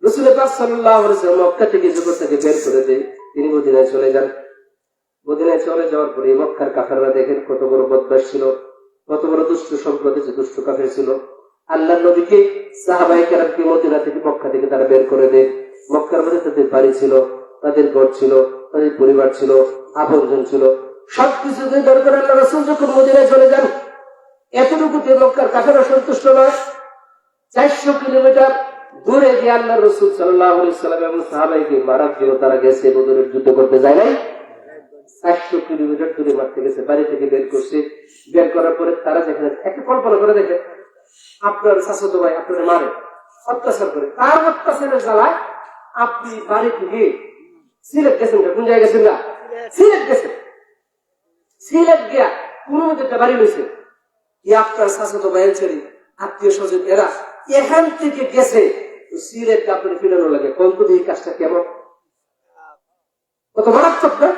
রাসূল পাক সাল্লাল্লাহু আলাইহি ওয়াসাল্লাম মক্কা থেকে যখন তাকে বের করে দেয়, তিনি মদিনায় চলে যান। মদিনায় চলে যাওয়ার পরে মক্কার কাফেররা দেখেন কত বড় বদমাশ ছিল, কত বড় দুষ্ট সম্প্রদায় দুষ্ট কাফের ছিল। আল্লাহর নবীকে সাহাবায়ে কেরামকে মদিনা থেকে মক্কা থেকে তারা বের করে দেয়। মক্কার মধ্যে তাদের বাড়ি ছিল, তাদের ঘর ছিল, তাদের পরিবার ছিল, আপনজন ছিল, সবকিছু দরকার। আল্লাহ রাসূল যখন মদিনায় চলে যান, এতটুকুতে মক্কার কাফেররা সন্তুষ্ট নয়। 400 কিলোমিটার দূরে গিয়ে আল্লাহ রাসূল সাল্লাল্লাহু আলাইহি ওয়াসাল্লাম এবং সাহাবাইকে মারার জন্য তারা গেছে, বদরের যুদ্ধ করতে যায় নাই। 400 কিলোমিটার দূরে মারতে গেছে, বাড়ি থেকে বের করছে। বের করার পরে তারা যেখানে একটা কল্পনা করে দেখে, আপনার চাচাতো ভাই আপনার মারে, অত্যাচার করে, তার অত্যাচারের জ্বালায় আপনি বাড়ি থেকে সিলেট গেছেন। কোন জায়গায় গেছেন? না, সিলেট গেছেন। সিলেট গিয়া কোন মধ্যে একটা বাড়ি রয়েছে, কি আপনার চাচাতো ভাইয়ের ছেলে, আত্মীয় স্বজন, এরা এখান থেকে গেছে সিলেট আপনার ফিরানো লাগে। কোন তো এই কাজটা কেমন, কত মারাত্মক না?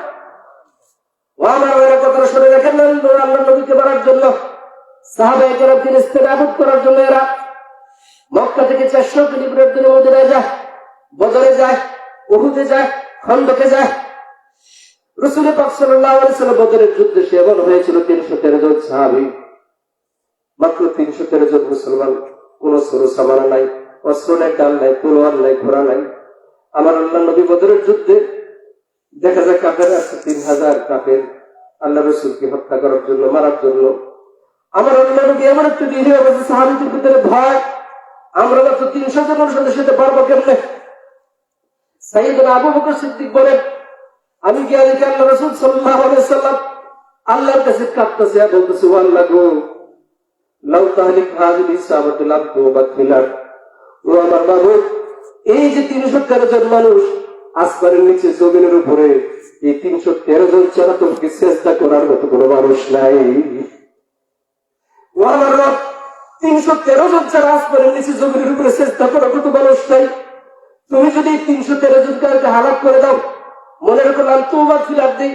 ও আমার ওরা কথাটা শুনে দেখেন না, আল্লাহ নবীকে মারার জন্য, সাহাবায়ে কেরামকে ইস্তেনাবুদ করার জন্য এরা মক্কা থেকে 400 কিলোমিটার দূরে মদিনায় যায়, বদরে যায়, উহুদে যায়, খন্দকে যায়। রাসূল পাক সাল্লাল্লাহু আলাইহি ওয়াসাল্লাম বদরের যুদ্ধে সেবন হয়েছিল 313 জন সাহাবী, মাত্র 313 জন মুসলমান। কোন সরু সামানা নাই, অস্ত্র নাই, ডাল নাই, তলোয়ার নাই, ঘোড়া নাই। আমার আল্লাহ নবী বদরের যুদ্ধে দেখা যায় কাফের আছে 3000 কাফের আল্লাহ রাসূলকে হত্যা করার জন্য, মারার জন্য। আমার আল্লাহ নবী এমন একটু দিয়ে হয়ে গেছে, সাহাবীদের ভিতরে ভয়, আমরা মাত্র 300 জনের সাথে সাথে পারবো কেমনে? সাইয়েদনা আবু বকর সিদ্দিক বলেন, আমি গিয়ে দেখি আল্লাহ রাসূল সাল্লাল্লাহু আলাইহি ওয়াসাল্লাম আল্লাহর কাছে কাঁদতেছে, বলতেছে, ও আল্লাহ গো, লাউ তাহলিক হাযিহি সাবাতুল আবদু বাতিলার। ও আমার মাবুদ, এই যে 313 জন মানুষ আসমানের নিচে জমিনের উপরে, এই 313 জন ছাড়া তোমাকে সিজদা করার মতো কোনো মানুষ নাই। ও আমার রব, 313 জন ছাড়া আসমানের নিচে জমিনের উপরে সিজদা করার মতো মানুষ নাই। তুমি যদি 313 জনকে হালাক করে দাও, মনে রেখো আনতুবা ফিল আরদি,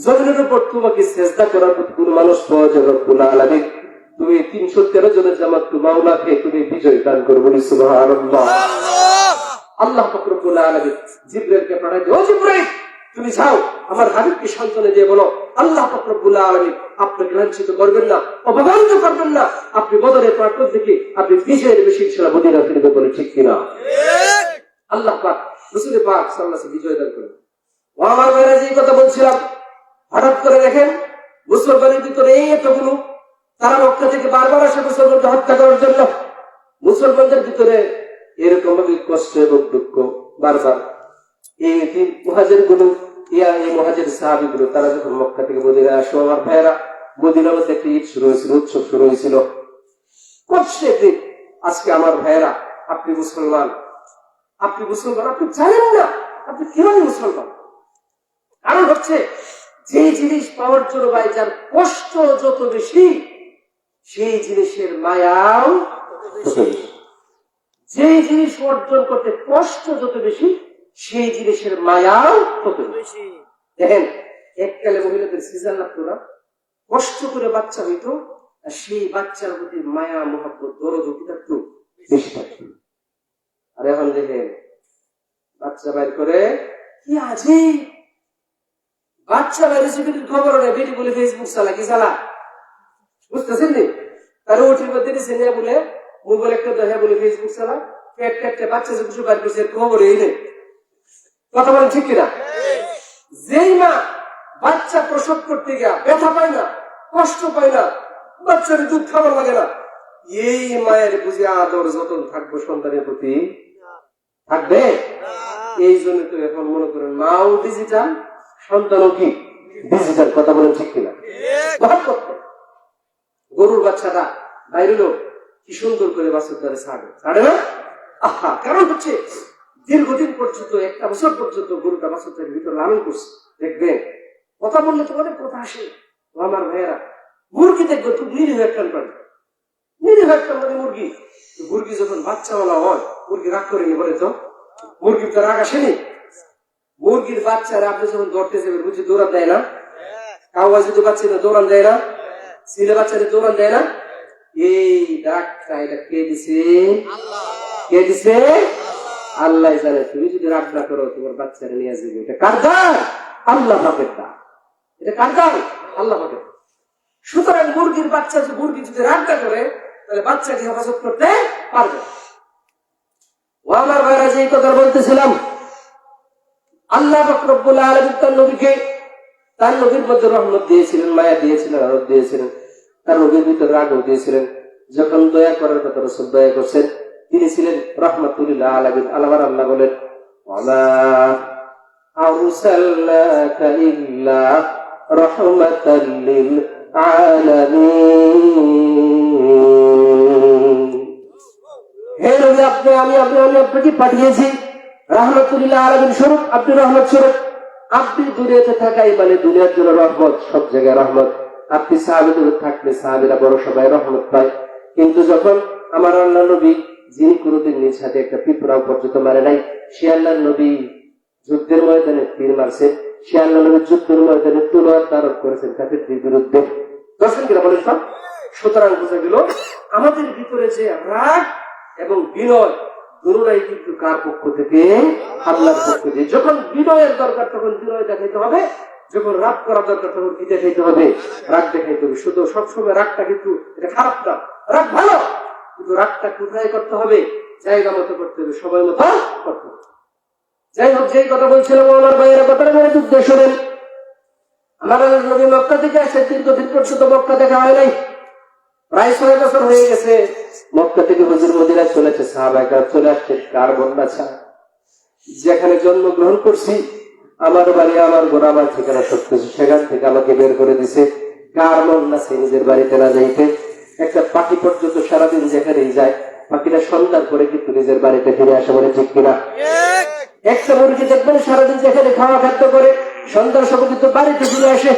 জমিনের উপর তোমাকে সিজদা করার মতো কোনো মানুষ পাওয়া যাবে রব্বুল আলামিন। তুমি 313 জনের জামাত মাওলাকে তুমি বিজয় দান করো, বলি সুবহানাল্লাহ। আল্লাহ পাক রব্বুল আলামিন জিবরাইলকে পাঠায়, ও জিবরাইল, তুমি যাও আমার হাবিবকে সান্ত্বনা দিয়ে বলো, আল্লাহ পাক রব্বুল আলামিন আপনাকে লাঞ্ছিত করবেন না, অপমানিত করবেন না। আপনি বদরের প্রান্তর দিকে আপনি বিজয়ের বেশি ইনশাআল্লাহ মদিনা ফিরবে, বলে ঠিক কিনা? আল্লাহ পাক রাসূল পাক সাল্লাল্লাহু আলাইহি ওয়াসাল্লাম বিজয় দান করেন। ও আমার ভাইরা, যে কথা বলছিলাম, হঠাৎ করে দেখেন মুসলমানের ভিতরে এই এতগুলো, তারা মক্কা থেকে বারবার আসে মুসলমানকে হত্যা করার জন্য। মুসলমানদের ভিতরে এরকম ভাবে কষ্ট এবং দুঃখ বারবার। এই মুহাজির গুলো, এই মুহাজির সাহাবী গুলো, তারা যখন মক্কা থেকে মদিনায় আসো, আমার ভাইয়েরা, মদিনার মধ্যে একটা ঈদ শুরু হয়েছিল, উৎসব শুরু হয়েছিল, কষ্টের দিন। আজকে আমার ভাইয়েরা, আপনি মুসলমান, আপনি জানেন না আপনি কিভাবে মুসলমান। কারণ হচ্ছে, যে জিনিস পাওয়ার জন্য ভাই যার কষ্ট যত বেশি, সেই জিনিসের মায়াও, যে জিনিস অর্জন করতে কষ্ট যত বেশি, সেই জিনিসের মায়াও তত বেশি। দেখেন, এককালে মহিলাদের সিজার লাগতো না, কষ্ট করে বাচ্চা হইতো, আর সেই বাচ্চার প্রতি মায়া, মহব্বত, দরদ কি থাকতো, বেশি থাকতো। আর এখন দেখেন, বাচ্চা বাইর করে, কি আছে বাচ্চা বাইরে ছুটির খবর নেই, বেটি বলে ফেসবুক চালা, কি চালা, বুঝতেছেন নি? তার ওটির মধ্যে নিয়ে বলে মোবাইল একটা দেখা বলে ফেসবুক চালা, পেট কাটতে বাচ্চা যে কিছু বাইর করছে খবর এই নেই। কথা বলেন ঠিক কিনা? যেই মা বাচ্চা প্রসব করতে গিয়া ব্যথা পায় না, কষ্ট পায় না, বাচ্চার দুধ খাবার লাগে না, এই মায়ের বুঝে আদর যতন থাকবো সন্তানের প্রতি থাকবে? এই জন্য তো এখন মনে করেন মাও ডিজিটাল, সন্তানও কি ডিজিটাল। কথা বলেন ঠিক কিনা? গরুর বাচ্চাটা বাইরে লোক কি সুন্দর করে বাছুর দ্বারে ছাড়ে না? আহা, কারণ হচ্ছে দীর্ঘদিন পর্যন্ত, 1 বছর পর্যন্ত গরুটা বাছুর দ্বারের ভিতরে লালন করছে। দেখবেন, কথা বললে তো অনেক কথা আসে। আমার ভাইয়েরা, মুরগি দেখবে খুব নিরীহ একটা প্রাণী, নিরীহ একটা মুরগি। মুরগি যখন বাচ্চাওয়ালা হয়, মুরগি রাগ করে নিয়ে বলে, তো মুরগির তো রাগ আসেনি। মুরগির বাচ্চারা আপনি যখন ধরতে যাবেন, বুঝি দৌড়ান দেয় না? কাউয়া যদি বাচ্চা দৌড়ান দেয় না? ছেলে বাচ্চাদের দৌড়ান দেয় না? এই ডাকটা এটা কে দিছে? কে দিছে? আল্লাহ জানে। তুমি যদি রাগ না করো তোমার বাচ্চারা নিয়ে যাবে। এটা কার দান? আল্লাহ পাকের দান। এটা কার দান? আল্লাহ পাকের। সুতরাং মুরগির বাচ্চা, মুরগি যদি রাগ না করে তাহলে বাচ্চাকে হেফাজত করতে পারবে। ও আমার ভাইরা, যে কথা বলতেছিলাম, আল্লাহ পাক রব্বুল আলামিন তার নবীকে, তার নবীর মধ্যে রহমত দিয়েছিলেন, মায়া দিয়েছিলেন, আদর দিয়েছিলেন, তার নবীর ভিতরে রাগও দিয়েছিলেন। যখন দয়া করার কথা রাসূল দয়া করছেন, তিনি ছিলেন রাহমাতুল আলামিন। আল্লাহ বলেন, ওয়ামা আরসালনাকা ইল্লা রাহমাতাল লিল আলামিন। হে নবী, আমি আপনাকে পাঠিয়েছি রাহমাতুল আলামিন স্বরূপ, আপনি রহমত স্বরূপ। আপনি দুনিয়াতে থাকাই মানে দুনিয়ার জন্য রহমত, সব জায়গায় রহমত। আপনি সাহাবীদের থাকলে সাহাবীরা বড় সবাই রহমত পায়। কিন্তু যখন আমার আল্লাহ নবী, যিনি কোনদিন নিজ হাতে একটা পিঁপড়াও পর্যন্ত মারে নাই, সে আল্লাহ নবী যুদ্ধের ময়দানে তীর মারছেন, সে আল্লাহ নবী যুদ্ধের ময়দানে তলোয়ার ধারণ করেছেন কাফেরদের বিরুদ্ধে। দর্শন কিনা বলেন সব। সুতরাং বোঝা গেল আমাদের ভিতরে যে রাগ এবং বিনয় দুটোই কিন্তু কার পক্ষ থেকে? আল্লাহর পক্ষ থেকে। যখন বিনয়ের দরকার তখন বিনয় দেখাইতে হবে, যখন রাগ করা দরকার তখন কি দেখাইতে হবে? রাগ দেখাইতে হবে। শুধু সবসময় রাগটা কিন্তু এটা খারাপ না, রাগ ভালো, কিন্তু রাগটা কোথায় করতে হবে? জায়গা মতো করতে হবে, সময় মতো করতে হবে। যাই হোক, যেই কথা বলছিলাম আমার ভাইয়েরা, কথাটা মেরে উদ্দেশ্য নেন। আমার নবী মক্কা থেকে আসে, দীর্ঘদিন পর্যন্ত মক্কা দেখা হয় নাই, প্রায় 6 বছর হয়ে গেছে। মক্কা থেকে হুজুর মদিনায় চলেছে, সাহাবায়ে চলে আসছে। কার বন্যা ছাড়া যেখানে জন্মগ্রহণ করছি, আমার বাড়ি, আমার গোড়া, আমার ঠিকানা সবকিছু, সেখান থেকে আমাকে বের করে দিছে। কার মন আছে নিজের বাড়িতে না যাইতে? একটা পাখি পর্যন্ত সারাদিন যেখানেই যায়, পাখিটা সন্ধ্যার পরে কিন্তু নিজের বাড়িতে ফিরে আসে, বলে ঠিক কিনা? একটা মুরগি দেখবেন সারাদিন যেখানে খাওয়া খাদ্য করে সন্ধ্যার সময় কিন্তু বাড়িতে ফিরে আসে।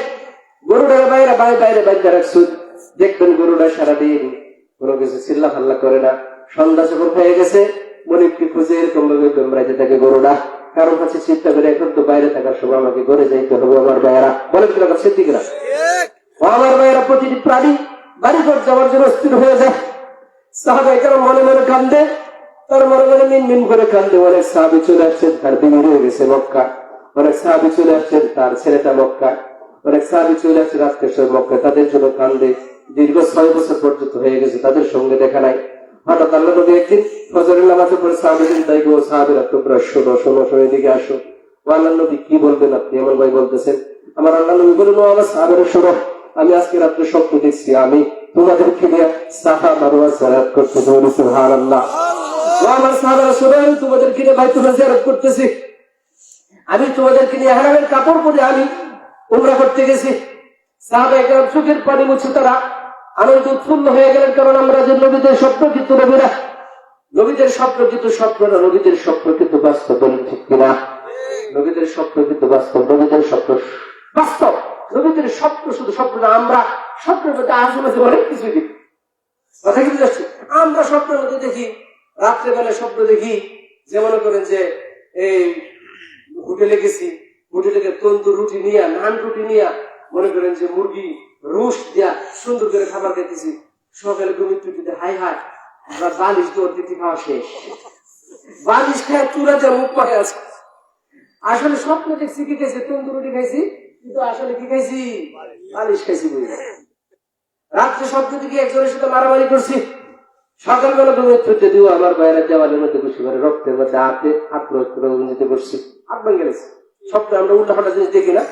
গরুটার বাইরে বাইরে রাখছুন, দেখবেন গরুটা সারাদিন কোনো কিছু চিল্লা ফাল্লা করে না। সন্ধ্যা যখন হয়ে গেছে, মনিবকে খুঁজে এরকম ভাবে বেমরাইতে থাকে গরুটা। কারণ হচ্ছে চিন্তা করে এখন তো বাইরে থাকার সময় আমাকে ঘরে যাইতে হবে। আমার ভাইয়েরা বলেন কিনা, সিদ্দিক না? আমার ভাইয়েরা প্রতিটি প্রাণী বাড়িঘর যাওয়ার জন্য স্থির হয়ে যায়। সাহাবায়ে কেরাম মনে মনে কান্দে, তার মনে মনে মিনমিন করে কান্দে। অনেক সাহাবী চলে আসছেন, তার বিবি রয়ে গেছে মক্কা। অনেক সাহাবী চলে আসছেন, তার ছেলেটা মক্কা। অনেক সাহাবী চলে আসছেন আত্মীয় মক্কা, তাদের জন্য কান্দে। দীর্ঘ 6 বছর পর্যন্ত হয়ে গেছে, তাদের সঙ্গে দেখা নাই। হঠাৎ আল্লাহ নবী একদিন ফজরের নামাজে পড়ে সাহাবীদের তাই গো, সাহাবীরা তোমরা শোনো শোনো শোনো, এদিকে আসো। ও আল্লাহ নবী, কি বলবেন আপনি? এমন ভাই বলতেছেন। আমার আল্লাহ নবী বলেন, ও আমার সাহাবীরা শোনো, আমি আজকে রাত্রে স্বপ্ন দেখছি, আমি তোমাদেরকে নিয়ে সাফা মারওয়া জিয়ারত করতেছি। সুবহানাল্লাহ। ও আমার সাহাবীরা শোনো, আমি তোমাদেরকে নিয়ে বাইতুল্লাহ জিয়ারত করতেছি, আমি তোমাদেরকে নিয়ে ইহরামের কাপড় পরে আমি উমরা করতে গেছি। সাহাবায়ে কেরাম চোখের পানি মুছে তারা আনন্দ উৎফুল্ল হয়ে গেলেন। কারণ আমরা যে নবীদের স্বপ্ন কিন্তু নবীরা, নবীদের স্বপ্ন কিন্তু স্বপ্ন না, নবীদের স্বপ্ন কিন্তু বাস্তব, বলেন ঠিক কিনা? নবীদের স্বপ্ন কিন্তু বাস্তব, নবীদের স্বপ্ন বাস্তব। নবীদের স্বপ্ন শুধু স্বপ্ন না, আমরা স্বপ্নের মধ্যে আজমাঝে অনেক কিছু দেখি। কথা কি বুঝাচ্ছি? আমরা স্বপ্নের মধ্যে দেখি, রাত্রেবেলায় স্বপ্ন দেখি, যে মনে করেন যে এই হোটেলে গেছি, হোটেলে তন্দুর রুটি নিয়ে, নান রুটি নিয়ে, মনে করেন যে মুরগি রোস দিয়া সুন্দর করে খাবার খেতেছি। সকালে ঘুমিয়ে টুটিতে হাই হাই, আমরা বালিশ দিয়ে অতিথি খাওয়া শেষ, বালিশ খায় চূড়া যা মুখ পড়ে আছে। আসলে স্বপ্ন দেখছি কি খাইছি? তন্দুর রুটি খাইছি, কিন্তু আসলে কি খাইছি? বালিশ খাইছি। বুঝলি, রাত্রে স্বপ্ন দেখি একজনের সাথে মারামারি করছি, সকালবেলা ঘুমিয়ে টুটে দিও আমার বাইরের দেওয়ালের মধ্যে বসে করে রক্তের মধ্যে হাত রঞ্জিত করছি, হাত ভেঙে গেছে। স্বপ্নে আমরা উল্টাপাল্টা জিনিস দেখি না।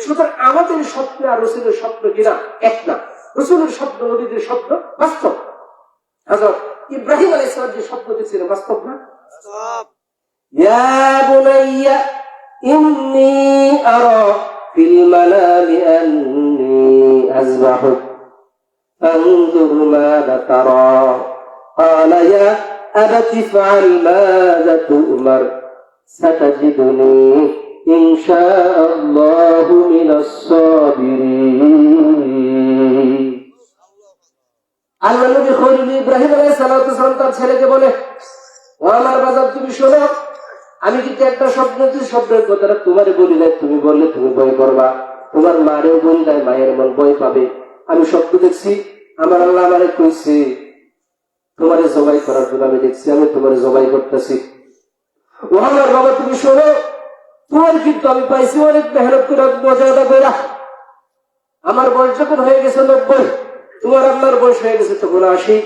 সুতরাং আমাদের স্বপ্ন আর রসুলের স্বপ্ন কিনা এক না। রসুলের স্বপ্ন, নবীদের স্বপ্ন বাস্তব। হযরত ইব্রাহিম আলাইহিস সালাম যে স্বপ্ন দেখছিলেন বাস্তব না? ইয়া বুনাইয়া ইন্নী আরা ফিল মানামি আন্নী আযবাহুক ফানজুর মাযা তারা ক্বালা ইয়া আবাতি ফাআল মাযা তু'মার সাতাজিদুনি ইনশাআল্লাহু মিনাস সাবিরিন। আল্লাহ নবী খলিল ইব্রাহিম আলাইহিস সালাম তার ছেলেকে বলে, ও আমার বাজার তুমি শোনো, আমি কিন্তু একটা স্বপ্ন দিই, স্বপ্নের কথাটা তোমারে বলি নাই, তুমি বললে তুমি ভয় করবা, তোমার মারেও বলি নাই, মায়ের মন ভয় পাবে। আমি স্বপ্ন দেখছি, আমার আল্লাহ আমারে কইছে তোমারে জবাই করার জন্য আমি দেখছি, আমি তোমারে জবাই করতেছি। ও আমার বাবা তুমি শোনো, তোমার কিন্তু আমি পাইছি অনেক মেহনত করে মর্যাদা করে। আমার বয়স যখন হয়ে গেছে 90, তোমার আপনার বয়স হয়ে গেছে তখন 80,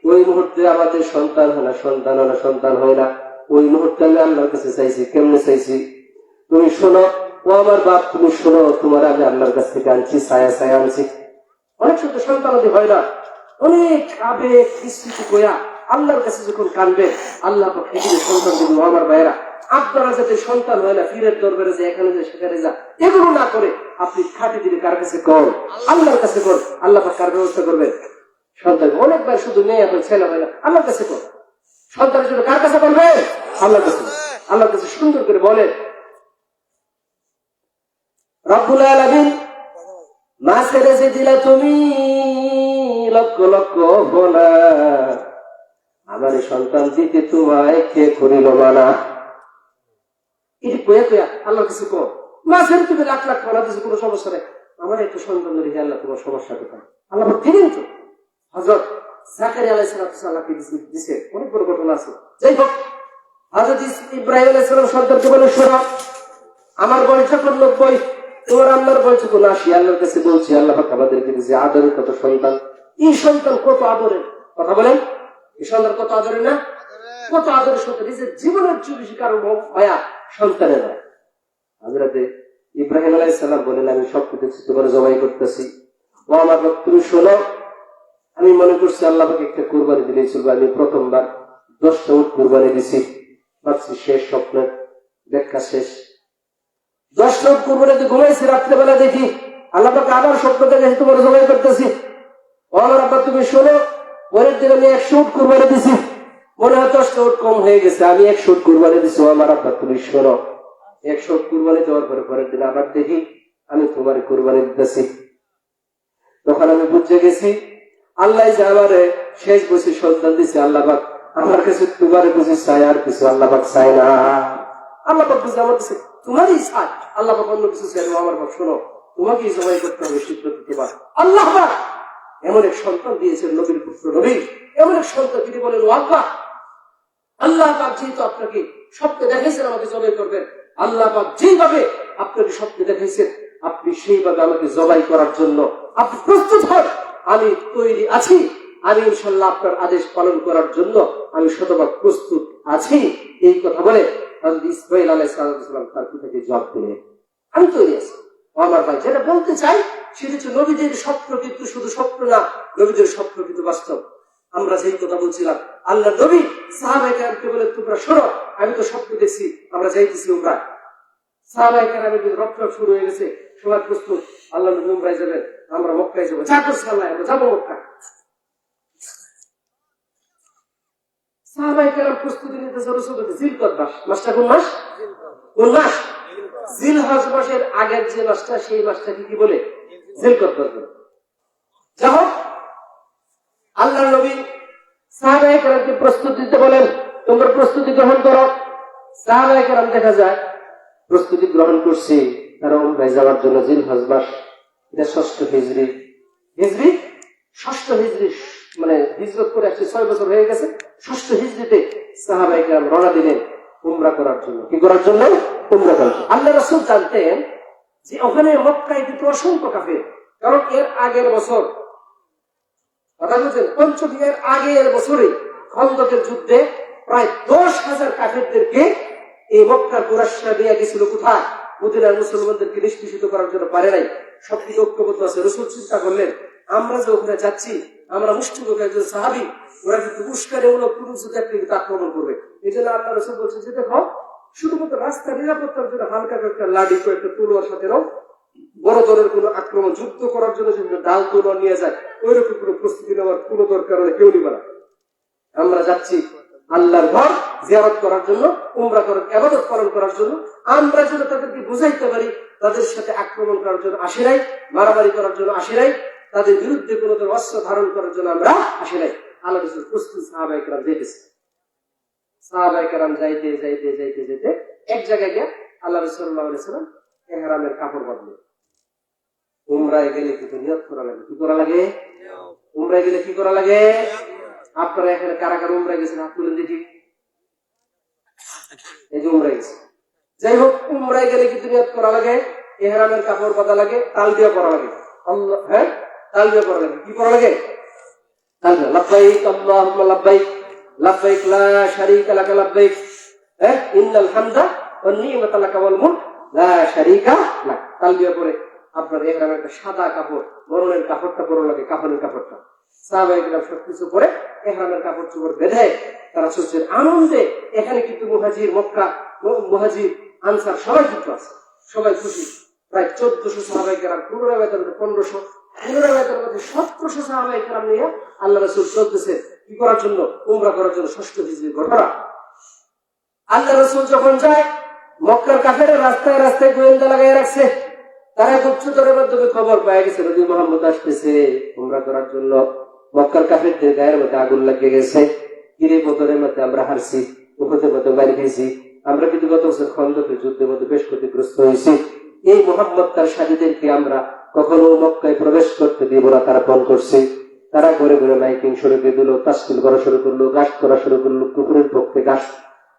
ওই মুহূর্তে আমাদের সন্তান হয় না, সন্তান হয় না। ওই মুহূর্তে আমি আল্লাহর কাছে চাইছি। কেমনে চাইছি তুমি শোনো, ও আমার বাপ তুমি শোনো, তোমার আমি আল্লাহর কাছ থেকে আনছি, ছায়া আনছি। অনেক সময় সন্তানাদি হয় না, অনেক আবেগ বিস্তৃতি কইয়া আল্লাহর কাছে যখন কানবে, আল্লাহ পৃথিবীর সন্তান দেবে। আমার ভাইয়েরা, আপনারা যাতে সন্তান হয় না ফিরের দরবারে যে এখানে যে সেখানে যা, এগুলো না করে আপনি খাঁটি দিলে কার কাছে কর? আল্লাহর কাছে কর। আল্লাহ কার ব্যবস্থা করবেন? সন্তান অনেকবার শুধু মেয়ে এখন ছেলে হয় না, আল্লাহর কাছে কর। সন্তানের জন্য কার কাছে করবে? আল্লাহর কাছে। আল্লাহর কাছে সুন্দর করে বলে, রব্বুল আলামিন মা ছেড়ে যে দিলা তুমি লক্ষ লক্ষ ভোলা, আমার সন্তান দিতে তোমায় কে করিল মানা। এটি কয়া কয়া আল্লাহর কাছে কর। মা ছেড়ে তুমি লাখ লাখ ভোলা দিচ্ছে, কোনো সমস্যা নেই, আমার একটা সন্তান রেখে আল্লাহ তোমার সমস্যা কোথায়? আল্লাহ দিলেন তো। হযরত জাকারিয়া আলাইহিস সালামকে দিছে, অনেক বড় ঘটনা আছে। যাই হোক, হযরত ইব্রাহিম আলাইহিস সালাম সন্তানকে বলে, শোনো, আমার বয়স যখন 90, তোমার আল্লাহর বয়স যখন 80, আল্লাহর কাছে বলছি, আল্লাহ পাক আমাদেরকে দিয়েছে আদরের কত সন্তান। এই সন্তান কত আদরের, কথা বলেন, এই সন্তান কত আদরের না? কত আদরের সন্তান। নিজের জীবনের চেয়ে বেশি কারো মায়া সন্তানের হয়। হযরত ইব্রাহিম আলাইহিস সালাম বলেন, আমি সব কিছু তোমার জবাই করতেছি, ও আমার বাপ তুমি শোনো, আমি মনে করছি আল্লাহ পাক একটা কুরবানি দিলেই চলবে। আমি প্রথমবার 10টা উট কুরবানি দিছি, ভাবছি শেষ, স্বপ্নের ব্যাখ্যা শেষ। 10টা উট কুরবানিতে ঘুমাইছি, রাত্রেবেলা দেখি আল্লাহ পাক আবার স্বপ্ন দেখে তোমার জবাই করতেছি। ও আমার আব্বা তুমি শোনো, পরের দিন আমি 100 উট কুরবানি দিছি, মনে হয় 10টা উট কম হয়ে গেছে, আমি 100 উট কুরবানি দিছি। ও আমার আব্বা তুমি শোনো, 100 উট কুরবানি দেওয়ার পরে পরের দিন আবার দেখি আমি তোমার কুরবানি দিতেছি। তখন আমি বুঝে গেছি আল্লাহ যে আমার শেষ বছর সন্তান দিছে, আল্লাহ পাক আমার কাছে তোমার বুঝি চাই, আর কিছু আল্লাহ পাক চাই না। আল্লাহ পাক বুঝে আমার কাছে তোমারই চাই, আল্লাহ পাক অন্য কিছু চাই না। আমার বাপ শোনো, তোমাকেই জবাই করতে হবে, স্বীকৃতি দেবা। আল্লাহ পাক এমন এক সন্তান দিয়েছেন, নবীর পুত্র নবী, এমন এক সন্তান, তিনি বলেন, ও আল্লাহ, আল্লাহ পাক যেহেতু আপনাকে স্বপ্নে দেখাইছেন আমাকে জবাই করবেন, আল্লাহ পাক যেভাবে আপনাকে স্বপ্নে দেখাইছেন আপনি সেইভাবে আমাকে জবাই করার জন্য আপনি প্রস্তুত হন, আমি তৈরি আছি, আমি ইনশাল্লাহ আপনার আদেশ পালন করার জন্য আমি শতভাগ প্রস্তুত আছি। এই কথা বলে হযরত ইসমাঈল আলাইহিস সালাম তার পিতাকে জবাব দিলেন, আমি তৈরি আছি। আমার ভাই, যেটা বলতে চাই সেটা হচ্ছে নবীদের স্বপ্ন কিন্তু শুধু স্বপ্ন না, নবীদের স্বপ্ন কিন্তু বাস্তব। আমরা যেই কথা বলছিলাম, আল্লাহ নবী সাহাবায়ে কেরামকে বলে, তোমরা শোনো, আমি তো স্বপ্ন দেখছি, আমরা যাইতেছি উমরায়। সাহাবায়ে কেরামের রপ্ত শুরু হয়ে গেছে, সবাই প্রস্তুত, আল্লাহ নবী উমরায় যাবেন, আমরা মক্কায় যাবো, যা করছি আল্লাহ, আমরা যাবো মক্কায়। সাহাবায়ে কেরাম প্রস্তুতি নিতেছে, রাসূল জিলকদ মাস, মাসটা কোন মাস? কোন মাস? জিলহজ মাসের আগের যে মাসটা, সেই মাসটাকে কি বলে? জিলকদ মাস বলে। যাই হোক, আল্লাহ নবী সাহাবায়ে কেরামকে প্রস্তুতি দিতে বলেন, তোমরা প্রস্তুতি গ্রহণ করো। সাহাবায়ে কেরাম দেখা যায় প্রস্তুতি গ্রহণ করছে তারা উমরায় যাওয়ার জন্য। জিলহজ মাস, এটা 6ষ্ঠ হিজরি, ষষ্ঠ হিজরি, মানে হিজরত করে আসছে 6 বছর হয়ে গেছে। 6ষ্ঠ হিজরিতে সাহাবায়ে কেরাম রওনা দিলেন উমরা করার জন্য। কি করার জন্য? উমরা করার জন্য। আল্লাহ রাসূল জানতেন যে ওখানে মক্কায় কিন্তু অসংখ্য কাফের, কারণ এর আগের বছর, কথা বলছেন, পঞ্চমীর আগের বছরে খন্দকের যুদ্ধে প্রায় 10,000 কাফেরদেরকে এই মক্কার কুরাইশরা নিয়ে গেছিল কোথায়? মদিনার মুসলমানদেরকে নিষ্পেষিত করার জন্য, পারে নাই। সবকিছু ঐক্যবদ্ধ আছে। রাসূল চিন্তা করলেন, আমরা যে ওখানে যাচ্ছি, আমরা মুষ্টিমেয় একজন সাহাবী, ওরা কিন্তু উস্কানিমূলক কোন যুদ্ধে আক্রমণ করবে। এই জন্য আল্লাহ রাসূল বলছেন যে দেখো, শুধুমাত্র রাস্তা নিরাপত্তার জন্য হালকা একটা লাঠি, একটা তলোয়ার সাথে নাও, বড় ধরনের কোন আক্রমণ যুদ্ধ করার জন্য যেগুলো ডাল তলোয়ার নিয়ে যায়, ওইরকম কোন প্রস্তুতি নেওয়ার কোন দরকার নেই, কেউ নিবে না। আমরা যাচ্ছি আল্লাহর ঘর জিয়ারত করার জন্য, উমরা করার, ইবাদত পালন করার জন্য। আমরা যেন তাদেরকে বুঝাইতে পারি তাদের সাথে আক্রমণ করার জন্য আসি নাই, মারামারি করার জন্য আসি নাই, তাদের বিরুদ্ধে কোন অস্ত্র ধারণ করার জন্য আমরা আসি নাই। আল্লাহ রাসূল প্রস্তুত সাহাবায়ে কেরাম যাইতেছে। সাহাবায়ে কেরাম যাইতে যাইতে যাইতে যাইতে এক জায়গায় গিয়ে আল্লাহ রাসূল সাল্লাল্লাহু আলাইহি ওয়াসাল্লাম ইহরামের কাপড় বদলেন। উমরায় গেলে কিন্তু নিয়ত করা লাগে। কি করা লাগে? উমরায় গেলে কি করা লাগে? আপনারা এখানে কারা কারা উমরায় গেছেন হাত তুলে দেখি। এই যে উমরায় গেছে। যাই হোক, উমরায় গেলে কি নিয়ত করা লাগে? ইহরামের কাপড় বাঁধা লাগে, তালবিয়া পরা লাগে। আল্লাহ, হ্যাঁ, তালবিয়া পরা লাগে। কি পরা লাগে? তালবিয়া। লাব্বাইক আল্লাহুম্মা লাব্বাইক, লাব্বাইক লা শারীকা লাকা লাব্বাইক, হ্যাঁ, ইন্নাল হামদা ওয়ান নি'মাতা লাকা ওয়াল মুলক লা শারীকা লাক। তালবিয়া পরে আপনার ইহরামের একটা সাদা কাপড়, মরণের কাপড়টা পরা লাগে, কাফনের কাপড়টা। সাহাবায়ে কেরাম সবকিছু পরে ইহরামের কাপড় চোপড় বেঁধে তারা চলছেন আনন্দে। এখানে কিন্তু মুহাজির, মক্কা মুহাজির, আনসার সবাই কিন্তু আছে, সবাই খুশি। প্রায় 1400 সাহাবায়ে কেরাম, 1500, 1700 সাহাবায়ে কেরাম নিয়ে আল্লাহ রাসূল চলতেছে কি করার জন্য? উমরা করার জন্য। ষষ্ঠ হিজরির ঘটনা। আল্লাহ রাসূল যখন যায়, মক্কার কাফেররা রাস্তায় রাস্তায় গোয়েন্দা লাগাই রাখছে। তারা গুপ্তচরের মাধ্যমে খবর পেয়ে গেছে নবী মুহাম্মদ আসতেছে উমরা করার জন্য। মক্কার কাফেরদের গায়ের মধ্যে আগুন লাগিয়ে গেছে। কিরে, বদরের মধ্যে আমরা হারছি, উহুদের মধ্যে বাড়ি খাইছি, আমরা কিন্তু গত বছর খন্দকের যুদ্ধের মধ্যে বেশ ক্ষতিগ্রস্ত হয়েছি। এই মুহাম্মদ তার সাথীদেরকে আমরা কখনো মক্কায় প্রবেশ করতে দিব না, তারা ফোন করছে। তারা ঘরে ঘরে মাইকিং শুরু করে দিল, তাসকিল করা শুরু করলো, গাছ করা শুরু করলো, কুকুরের পক্ষে গাছ।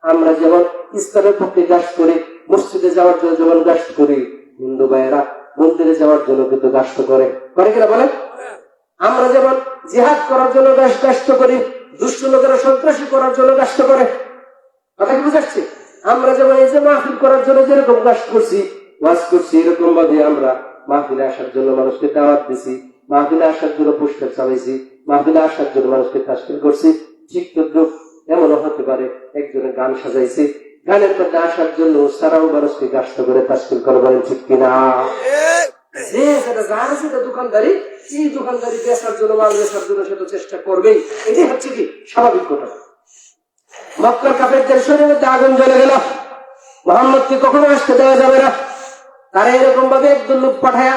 আমরা যেমন ইসলামের পক্ষে গাছ করি, মসজিদে যাওয়ার জন্য যেমন গাছ করি, হিন্দু ভাইয়েরা মন্দিরে যাওয়ার জন্য কিন্তু গাছ করে কিনা বলেন? আমরা যেমন জিহাদ করার জন্য গাছ করি, দুষ্ট লোকেরা সন্ত্রাসী করার জন্য গাছ করে। কথা কি বুঝাচ্ছি? আমরা যেমন এই যে মাহফিল করার জন্য যেরকম গাছ করছি, ওয়াজ করছি, এরকম ভাবে আমরা মাহফিলে আসার জন্য মানুষকে দাওয়াত দিছি, মাহফিলে আসার জন্য পোস্টার চালাইছি, মাহফিলে আসার জন্য মানুষকে তাশকিল করছি। ঠিক তদ্রুপ এমনও হতে পারে একজনের গান সাজাইছি, গানের মধ্যে আসার জন্য সারাও মানুষকে গাছ করে তাশকিল করে। বলেন ঠিক কিনা? যে যেটা যার সেটা দোকানদারি, এই দোকানদারি বেচার জন্য, মাল বেচার জন্য সেটা চেষ্টা করবেই। এটাই হচ্ছে কি স্বাভাবিক ঘটনা। মক্কার কাফেরদের শরীরের মধ্যে আগুন জ্বলে গেল। মুহাম্মদকে কখনো আসতে দেওয়া যাবে না। তারা এরকম ভাবে একদল লোক পাঠায়া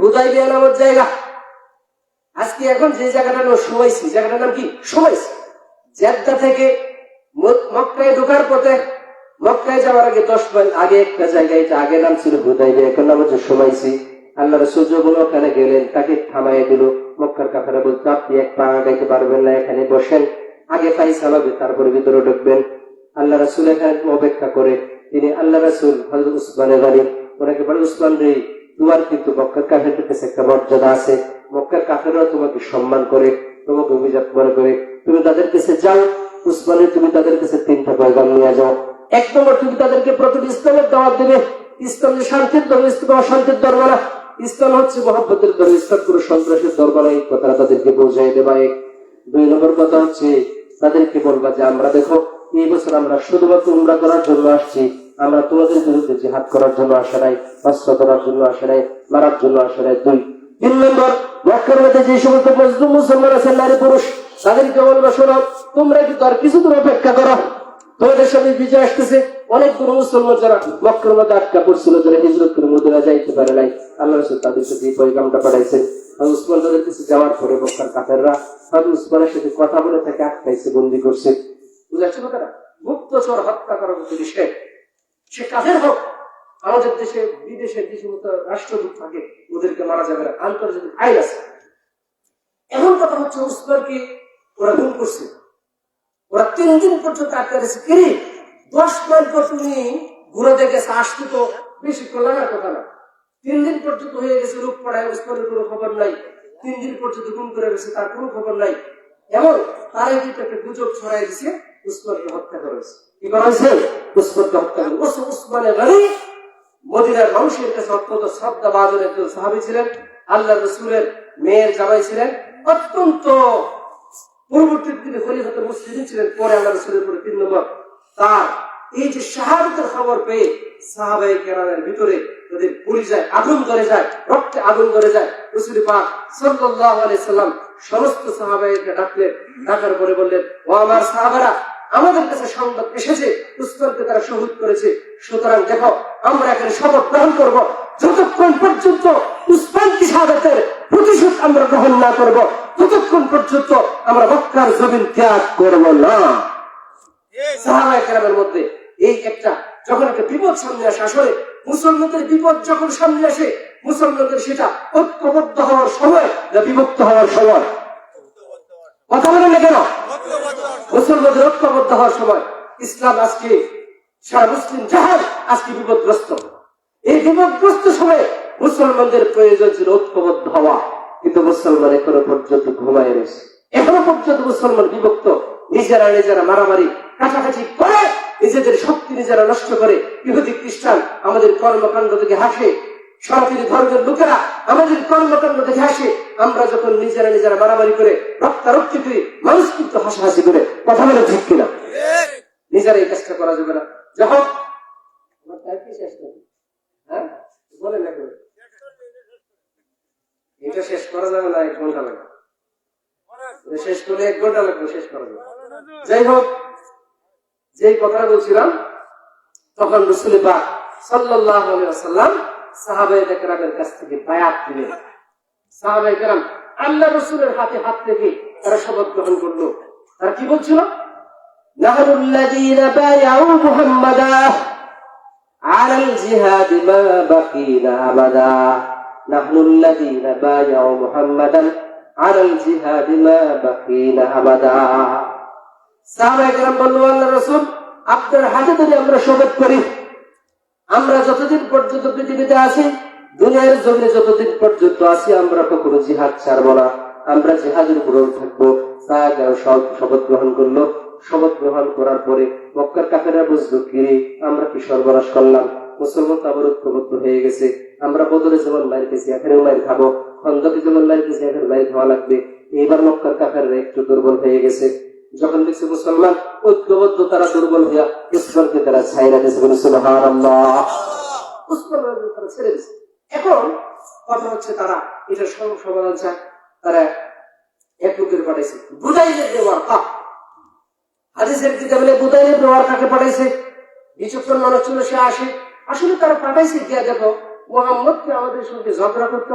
হুদাইবিয়া নামের জায়গা, আজকে এখন যে জায়গাটার নাম সুমাইসি, জায়গাটার নাম কি? সুমাইসি। জেদ্দা থেকে মক্কায় ঢোকার পথে, মক্কায় যাওয়ার আগে 10 মাইল আগে একটা জায়গা, এটা আগে নাম ছিল হুদাইবিয়া, এখন নাম হচ্ছে সুমাইসি। আল্লাহ রাসূল যখন ওখানে গেলেন, তাকে থামাইয়া দিল। মক্কার কাফেররা বলতো, আপনি এক পা আগাইতে পারবেন না, এখানে বসেন, আগে ফাইসালা হবে, তারপরে ভিতরে ঢুকবেন। আল্লাহ রাসূল এখানে অপেক্ষা করে। তিনি আল্লাহ রাসূল হযরত উসমানের বাড়ি, ওনাকে বলে, উসমান রে, তোমার কিন্তু মক্কার কাফেরদের কাছে একটা মর্যাদা আছে, মক্কার কাফেররা তোমাকে সম্মান করে, তোমাকে অভিজাত মনে করে, তুমি তাদের কাছে যাও। উসমানের, তুমি তাদের কাছে 3টা পয়গাম নিয়ে যাও। 1 নম্বর, তুমি তাদেরকে প্রথমে ইসলামের দাওয়াত দেবে। ইসলাম যে শান্তির ধর্ম, ইসলাম অশান্তির ধর্ম না, ইসলাম হচ্ছে মহব্বতের ধর্ম, ইসলাম কোনো সন্ত্রাসের ধর্ম না। এই কথাটা তাদেরকে বোঝাই দেবা। 2 নম্বর কথা হচ্ছে, তাদেরকে বলবা যে আমরা দেখো, এই বছর আমরা শুধুমাত্র উমরা করার জন্য আসছি, আমরা তোমাদের বিরুদ্ধে জিহাদ করার জন্য আসে নাই, অস্ত্র করার জন্য আসে নাই, মারার জন্য আসে নাই। 3 নম্বর, মক্কার মধ্যে যে সমস্ত মজলুম মুসলমান আছেন, নারী পুরুষ, তাদেরকে বলবা, শোনো, তোমরা কি তার কিছু দূর অপেক্ষা করো, তোমাদের সামনে বিজয় আসতেছে। অনেকগুলো মুসলমান যারা মক্কার মধ্যে আটকা পড়ছিল, যারা হিজরত করে মদিনা যাইতে পারে নাই, আল্লাহ রাসূল তাদের সাথে এই পয়গামটা পাঠাইছেন। উসমান তাদের কাছে যাওয়ার পরে মক্কার কাফেররা উসমানের সাথে কথা বলে তাকে আটকাইছে, বন্দী করছে। বুঝাচ্ছে কথাটা? গুপ্তচর হত্যা করার মতো বিষয়, সে কাফের হোক, আমাদের দেশে বিদেশে যে সমস্ত রাষ্ট্রদূত থাকে, ওদেরকে মারা যাবে না, আন্তর্জাতিক আইন আছে। এখন কথা হচ্ছে, উসমানকে ওরা গুম করছে, ওরা 3 দিন পর্যন্ত আটকা দিয়েছে। কি 10 মাইল পর তুমি ঘুরে দেখেছে, আসতে তো বেশিক্ষণ লাগার কথা না। 3 দিন পর্যন্ত হয়ে গেছে, লোক পড়ায়, উসমানের কোনো খবর নাই। 3 দিন পর্যন্ত গুম করে গেছে, তার কোনো খবর নাই। এমন তারাই কিন্তু একটা গুজব ছড়াই দিছে, উসমানকে হত্যা করেছে। কি করা হয়েছে? উসমানকে হত্যা করেছে। উসমানের বাড়ি মদিনার মানুষের কাছে অত্যন্ত শ্রদ্ধাভাজন একজন সাহাবী ছিলেন, আল্লাহ রাসূলের মেয়ের জামাই ছিলেন, অত্যন্ত পরবর্তীতে তিনি খলিফাতুল মুসলিমিন ছিলেন। পরে আল্লাহ রাসূলের পরে 3 নম্বর, তার এই যে শাহাদাতের খবর পেয়ে সাহাবায়ে কেরামের ভিতরে তাদের পরিচয় আগুন ধরে যায়, রক্তে আগুন ধরে যায়। রাসূল পাক সাল্লাল্লাহু আলাইহি সাল্লাম সমস্ত সাহাবায়েকে ডাকলেন, ডাকার পরে বললেন, ও আমার সাহাবারা, আমাদের কাছে সংবাদ এসেছে উসমানকে তারা শহীদ করেছে। সুতরাং দেখো, আমরা এখানে শপথ গ্রহণ করব, যতক্ষণ পর্যন্ত উসমানকে শাহাদাতের প্রতিশোধ আমরা গ্রহণ না করব, ততক্ষণ পর্যন্ত আমরা মক্কার জমিন ত্যাগ করব না। সাহাবায়ে কেরামের মধ্যে এই একটা, যখন একটা বিপদ সামনে আসে, আসলে মুসলমানদের বিপদ যখন সামনে আসে, মুসলমানদের সেটা ঐক্যবদ্ধ হওয়ার সময় না বিভক্ত হওয়ার সময়? কথা বলেন না কেন? মুসলমানদের ঐক্যবদ্ধ হওয়ার সময়। ইসলাম আজকে সারা মুসলিম জাহান আজকে বিপদগ্রস্ত। এই বিপদগ্রস্ত সময়ে মুসলমানদের প্রয়োজন ছিল ঐক্যবদ্ধ হওয়া, কিন্তু মুসলমান এখনো পর্যন্ত ঘুমায় রয়েছে। এখনো পর্যন্ত মুসলমান বিভক্ত, নিজেরা মারামারি কাছাকাছি করে নিজেদের শক্তি নিজেরা নষ্ট করে। ইহুদি খ্রিস্টান আমাদের কর্মকাণ্ড থেকে হাসে, সনাতনী ধর্মের লোকেরা আমাদের কর্মকাণ্ড দেখে হাসে। আমরা যখন নিজেরা মারামারি করে রক্তারক্তি করি, মানুষ কিন্তু হাসাহাসি করে। কথা বলে ঠিক কিনা? নিজেরা এই কাজটা করা যাবে না। যখন বলে না এটা শেষ করা যাবে না, 1 ঘন্টা লাগবে। শেষ করলে 1 ঘন্টা লাগবে শেষ করা যাবে। যাই হোক, যেই কথাটা বলছিলাম, তখন রাসূল পাক সাল্লাল্লাহু আলাইহি ওয়াসাল্লাম সাহাবায়ে কেরামের কাছ থেকে বায়াত নিলেন। সাহাবায়ে কেরাম আল্লাহ রাসূলের হাতে হাত রেখে তারা শপথ গ্রহণ করলো। তারা কি বলছিল? নাহনুল্লাযীনা বায়াউ মুহাম্মাদা আলাল জিহাদি মা বাকিনা আবাদা। নাহনুল্লাযীনা বায়াউ মুহাম্মাদান আলাল জিহাদি মা বাকিনা আবাদা। সাহাবায়ে কেরাম বলল, আল্লাহ রাসূল, আপনার হাতে ধরে আমরা শপথ করি, আমরা যতদিন পর্যন্ত পৃথিবীতে আছি, দুনিয়ার জমিনে যতদিন পর্যন্ত আছি, আমরা কখনো জিহাদ ছাড়বো না, আমরা জিহাদের উপর থাকবো। সাহাবায়ে শপথ গ্রহণ করলো। শপথ গ্রহণ করার পরে মক্কার কাফেররা বুঝলো, কিরে আমরা কি সর্বনাশ করলাম, মুসলমান তো আবার ঐক্যবদ্ধ হয়ে গেছে। আমরা বদরে যেমন মার খেয়েছি, এখানেও মার খাবো, খন্দকে যেমন মার খেয়েছি, এখন মার খাওয়া লাগবে। এইবার মক্কার কাফেররা একটু দুর্বল হয়ে গেছে। যখন দেখছে মুসলমান ঐক্যবদ্ধ, তারা দুর্বল হইয়া উসমানকে তারা ছাইরা দিয়েছে। সুবহানাল্লাহ, উসমানকে তারা ছেড়ে দিয়েছে। এখন কথা হচ্ছে, তারা এটা সমাধান চায়। তারা এক লোকের পাঠাইছে, বুদাইলের দেওয়ার কাপ। হাদিসের কিতাবে বুদাইলের দেওয়ার কাকে পাঠাইছে? বিচক্ষণ মানুষ ছিল, সে আসে। আসলে তারা পাঠাইছে, গিয়া দেখো মুহাম্মদকে আমাদের সঙ্গে ঝগড়া করতে